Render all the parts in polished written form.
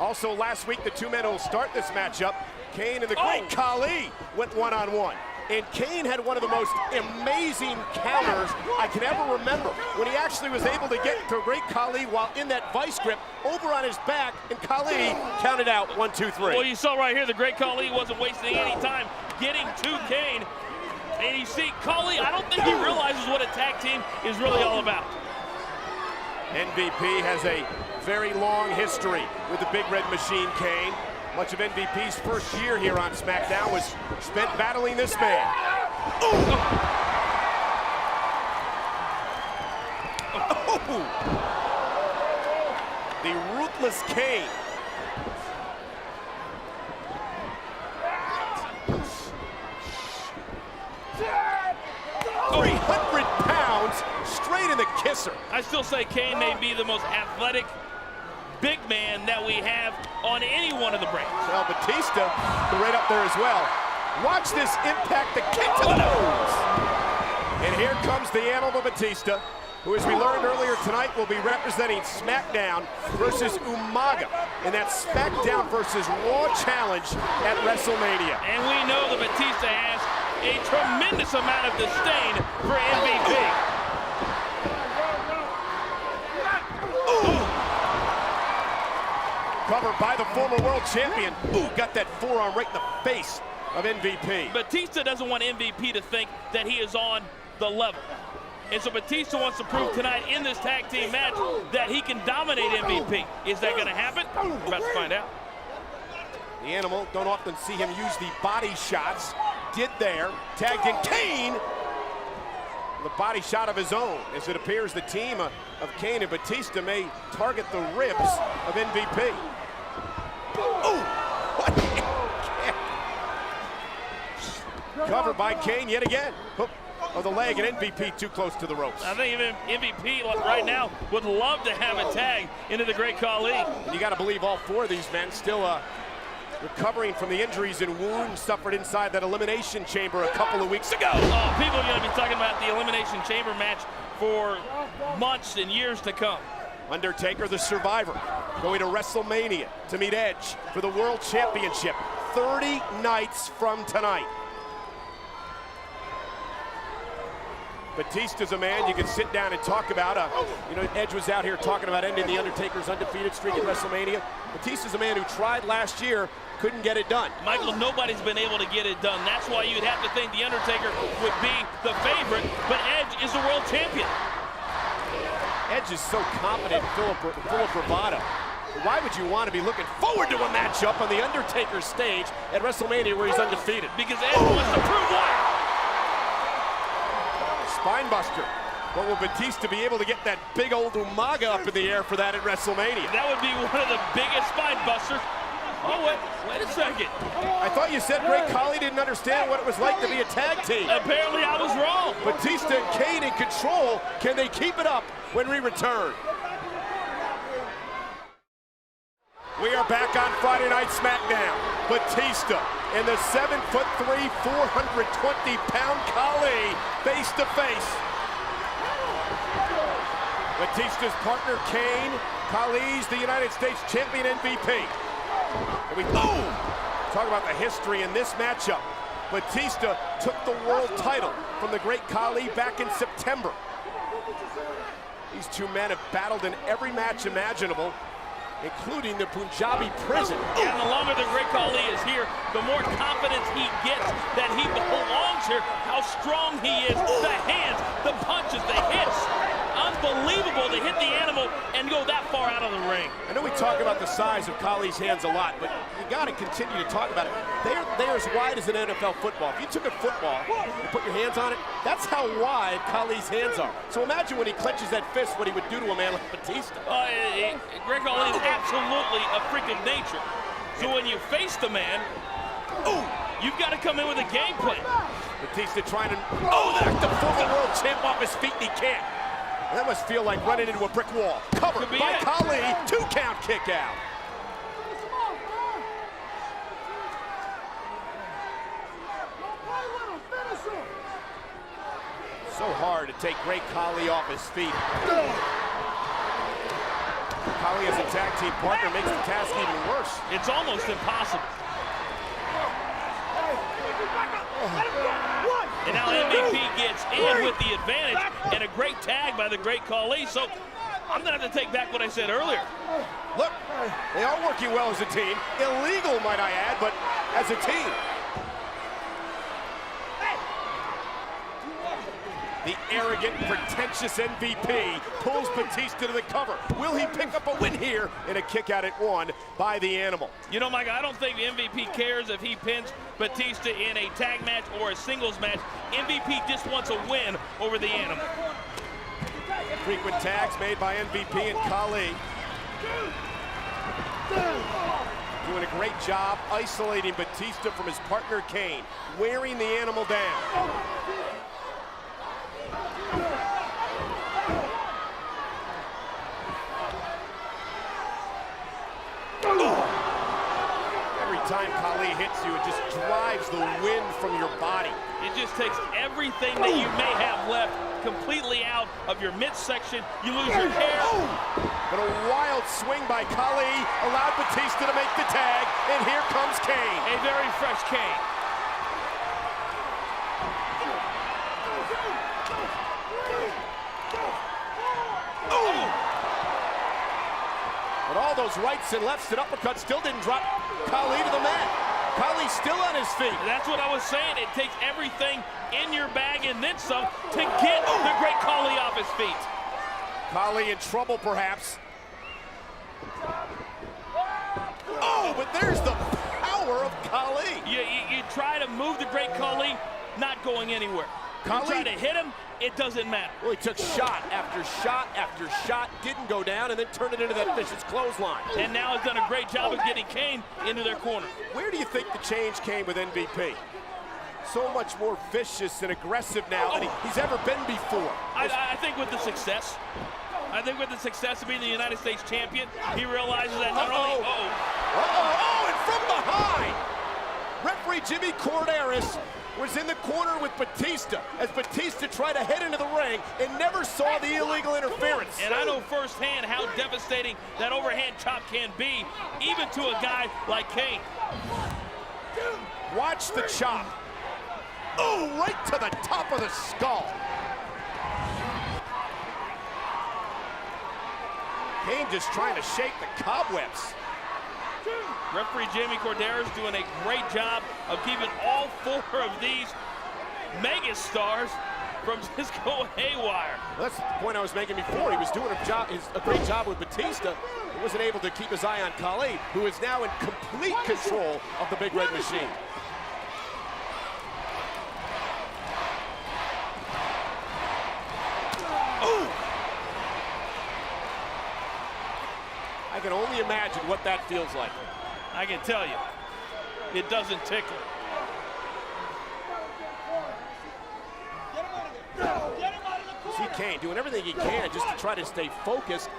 Also last week, the two men who will start this matchup, Kane and the great Khali, went one-on-one. And Kane had one of the most amazing counters I can ever remember, when he actually was able to get to great Khali while in that vice grip over on his back, and Khali counted out 1, 2, 3. Well, you saw right here, the great Khali wasn't wasting any time getting to Kane. And you see, Khali, I don't think he realizes what a tag team is really all about. MVP has a very long history with the Big Red Machine, Kane. Much of MVP's first year here on SmackDown was spent battling this man. The ruthless Kane. Oh. 300 pounds straight in the kisser. I still say Kane may be the most athletic big man that we have on any one of the brands. Well, Batista right up there as well. Watch this impact, the kick to the nose. And here comes the animal Batista, who, as we learned earlier tonight, will be representing SmackDown versus Umaga in that SmackDown versus Raw challenge at WrestleMania. And we know that Batista has a tremendous amount of disdain for MVP. Covered by the former world champion. Ooh, got that forearm right in the face of MVP. Batista doesn't want MVP to think that he is on the level. And so Batista wants to prove tonight in this tag team match that he can dominate MVP. Is that going to happen? We're about to find out. The animal, don't often see him use the body shots. Did there. Tagged in Kane. The body shot of his own, as it appears the team of Kane and Batista may target the ribs of MVP. Oh! What? Covered by Kane yet again. Hook of the leg, and MVP too close to the ropes. I think even MVP right now would love to have a tag into the great Khali. And you got to believe all four of these men still recovering from the injuries and wounds suffered inside that Elimination Chamber a couple of weeks ago. Oh, people are going to be talking about the Elimination Chamber match for months and years to come. Undertaker, the Survivor, going to WrestleMania to meet Edge for the World Championship 30 nights from tonight. Batista's a man you can sit down and talk about. You know, Edge was out here talking about ending the Undertaker's undefeated streak at WrestleMania. Batista's a man who tried last year, couldn't get it done. Michael, nobody's been able to get it done. That's why you'd have to think the Undertaker would be the favorite, but Edge is the world champion. Edge is so confident, full of bravado. Why would you want to be looking forward to a matchup on the Undertaker's stage at WrestleMania where he's undefeated? Because Edge wants to prove what? Spinebuster. But will Batista be able to get that big old Umaga up in the air for that at WrestleMania? That would be one of the biggest spine busters. Oh, wait a second. I thought you said Great Khali didn't understand what it was like to be a tag team. Apparently I was wrong. Batista and Kane in control. Can they keep it up when we return? We are back on Friday Night SmackDown. Batista and the 7'3", 420-pound Khali face to face. Batista's partner Kane, Khali's the United States champion MVP. And we talk about the history in this matchup. Batista took the world title from the great Khali back in September. These two men have battled in every match imaginable, including the Punjabi prison. And the longer the great Khali is here, the more confidence he gets that he belongs here, how strong he is, the hands, the punches, the hits. Unbelievable to hit the animal and go that far out of the ring. I know we talk about the size of Khali's hands a lot, but you got to continue to talk about it. They're as wide as an NFL football. If you took a football and put your hands on it, that's how wide Khali's hands are. So imagine when he clenches that fist, what he would do to a man like Batista. Great Khali is absolutely a freak of nature. So when you face the man, you've got to come in with a game plan. Batista trying to knock the former world champ off his feet, and he can't. That must feel like running into a brick wall. Covered by Khali, 2 count kick out. So hard to take great Khali off his feet. Khali as a tag team partner makes the task even worse. It's almost impossible. And now MVP gets in with the advantage, and a great tag by the great Khali. So I'm gonna have to take back what I said earlier. Look, they are working well as a team. Illegal, might I add, but as a team. The arrogant, pretentious MVP pulls Batista to the cover. Will he pick up a win here in a kick out at 1 by the Animal? You know, Mike, I don't think MVP cares if he pins Batista in a tag match or a singles match. MVP just wants a win over the Animal. Frequent tags made by MVP and Khali. Doing a great job isolating Batista from his partner Kane, wearing the Animal down. Every time Khali hits you, it just drives the wind from your body. It just takes everything that you may have left completely out of your midsection. You lose your hair. But a wild swing by Khali allowed Batista to make the tag, and here comes Kane. A very fresh Kane. But all those rights and lefts and uppercuts still didn't drop Khali to the mat. Khali's still on his feet. That's what I was saying. It takes everything in your bag and then some to get the great Khali off his feet. Khali in trouble, perhaps. Oh, but there's the power of Khali. You try to move the great Khali, not going anywhere. You try to hit him, it doesn't matter. Well, he took shot after shot after shot, didn't go down, and then turned it into that vicious clothesline. And now has done a great job of getting Kane into their corner. Where do you think the change came with MVP? So much more vicious and aggressive now than he's ever been before. I think with the success. I think with the success of being the United States champion, he realizes that not only... and from behind! Referee Jimmy Corderas was in the corner with Batista as Batista tried to head into the ring and never saw the illegal interference. And I know firsthand how devastating that overhand chop can be, even to a guy like Kane. Watch the chop. Oh, right to the top of the skull. Kane just trying to shake the cobwebs. Referee Jimmy Corderas doing a great job of keeping all 4 of these megastars from just going haywire. That's the point I was making before. He was doing a great job with Batista. He wasn't able to keep his eye on Khali, who is now in complete control of the Big Red Machine. Ooh! I can only imagine what that feels like. I can tell you, it doesn't tickle. See Kane doing everything he can just to try to stay focused,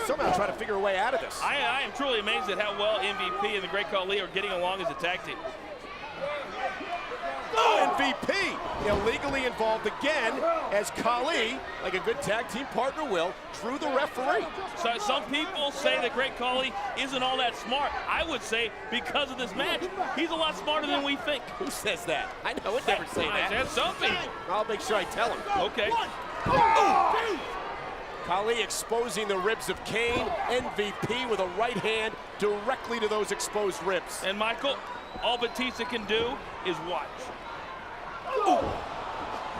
somehow try to figure a way out of this. I am truly amazed at how well MVP and the great Khali are getting along as a tag team. Oh, MVP illegally involved again as Khali, like a good tag team partner will, drew the referee. So some people say the great Khali isn't all that smart. I would say because of this match, he's a lot smarter than we think. Who says that? I would never say that. That's some people. I'll make sure I tell him. Okay. Khali exposing the ribs of Kane. MVP with a right hand directly to those exposed ribs. And Michael, all Batista can do is watch. Ooh.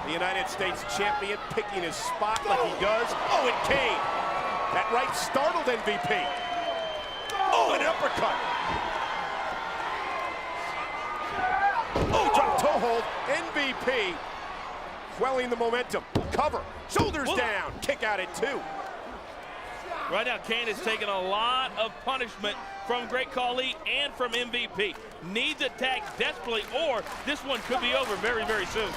The United States champion picking his spot like he does. Oh, and Kane. That right startled MVP. Oh, an uppercut. Oh, drop toe hold. MVP quelling the momentum. Cover. Shoulders down. Kick out at 2. Right now, Kane has taken a lot of punishment from Great Khali and from MVP. Needs a tag desperately, or this one could be over very, very soon.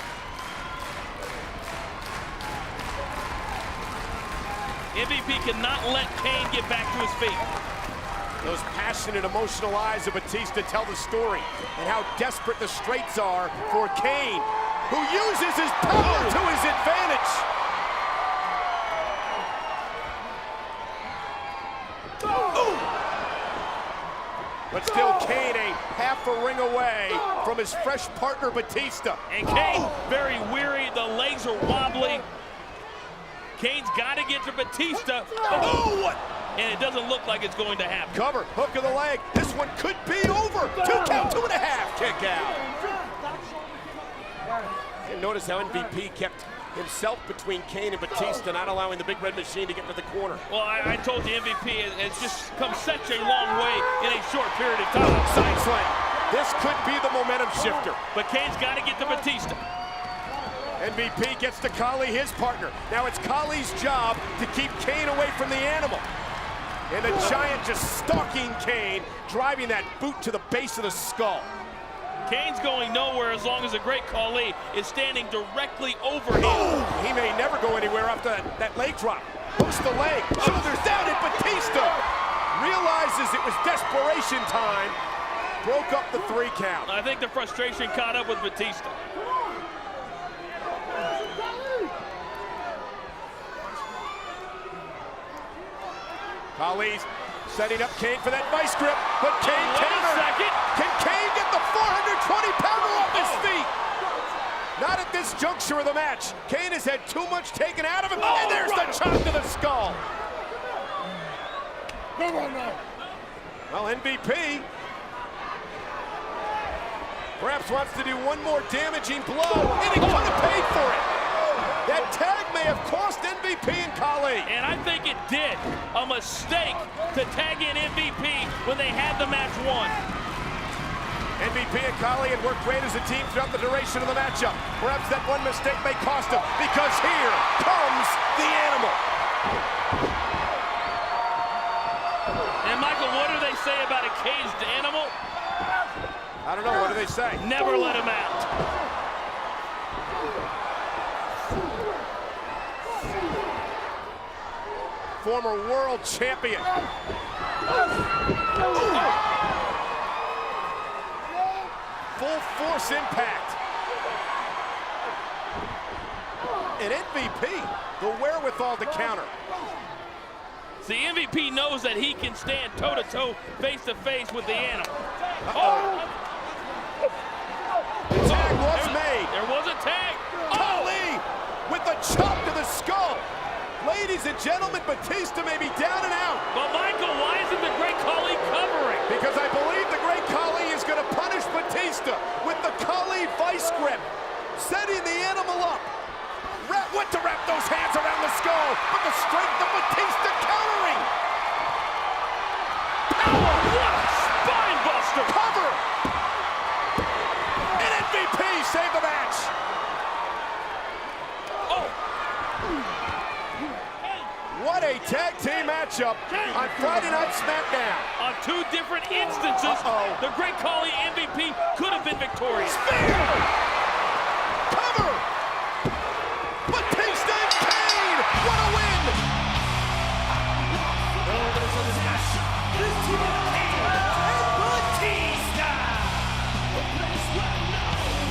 MVP cannot let Kane get back to his feet. Those passionate, emotional eyes of Batista tell the story and how desperate the straits are for Kane, who uses his power to his advantage. But still, Kane a half a ring away from his fresh partner, Batista. And Kane, very weary. The legs are wobbly. Kane's got to get to Batista. Oh, what? And it doesn't look like it's going to happen. Cover, hook of the leg. This one could be over. 2 count, 2.5, kick out. And notice how MVP kept himself between Kane and Batista, not allowing the big red machine to get to the corner. Well, I told you MVP has just come such a long way in a short period of time. Side slam. This could be the momentum shifter. But Kane's got to get to Batista. MVP gets to Khali, his partner. Now it's Khali's job to keep Kane away from the animal. And the Giant just stalking Kane, driving that boot to the base of the skull. Kane's going nowhere as long as the great Khali is standing directly over him. Oh, he may never go anywhere after that leg drop. Hooks the leg, shoulders down, and Batista realizes it was desperation time. Broke up the 3 count. I think the frustration caught up with Batista. Khali's setting up Kane for that vice grip, but Kane Wait a second. Can Kane get the 420-pounder off his feet? Not at this juncture of the match. Kane has had too much taken out of him, and there's the chop to the skull. Well, MVP perhaps wants to do one more damaging blow, and he could have paid for it. That tag may have cost MVP and Khali. And I think it did. A mistake to tag in MVP when they had the match won. MVP and Khali had worked great as a team throughout the duration of the matchup. Perhaps that one mistake may cost him, because here comes the animal. And Michael, what do they say about a caged animal? I don't know, what do they say? Never let him out. Former world champion. Full force impact. And MVP, the wherewithal to counter. See, MVP knows that he can stand toe-to-toe, face-to-face with the animal. The tag was made. There was a tag. Khali with the chop to the skull. Ladies and gentlemen, Batista may be down and out. But Michael, why isn't the great Khali covering? Because I believe the great Khali is going to punish Batista with the Khali vice grip, setting the animal up. Went to wrap those hands around the skull, but the strength of Batista countering. Power, what a spine buster! Cover! And MVP saved the match. What a tag team matchup on Friday Night SmackDown. On 2 different instances, the great Khali MVP could have been victorious. Spear! Cover! Batista and Kane! What a win!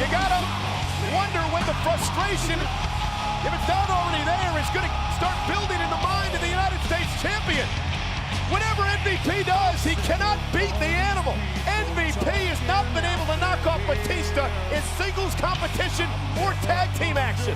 You gotta wonder when the frustration, if it's not already there, is going to start building in the mind of the United States champion. Whenever MVP does, he cannot beat the animal. MVP has not been able to knock off Batista in singles competition or tag team action.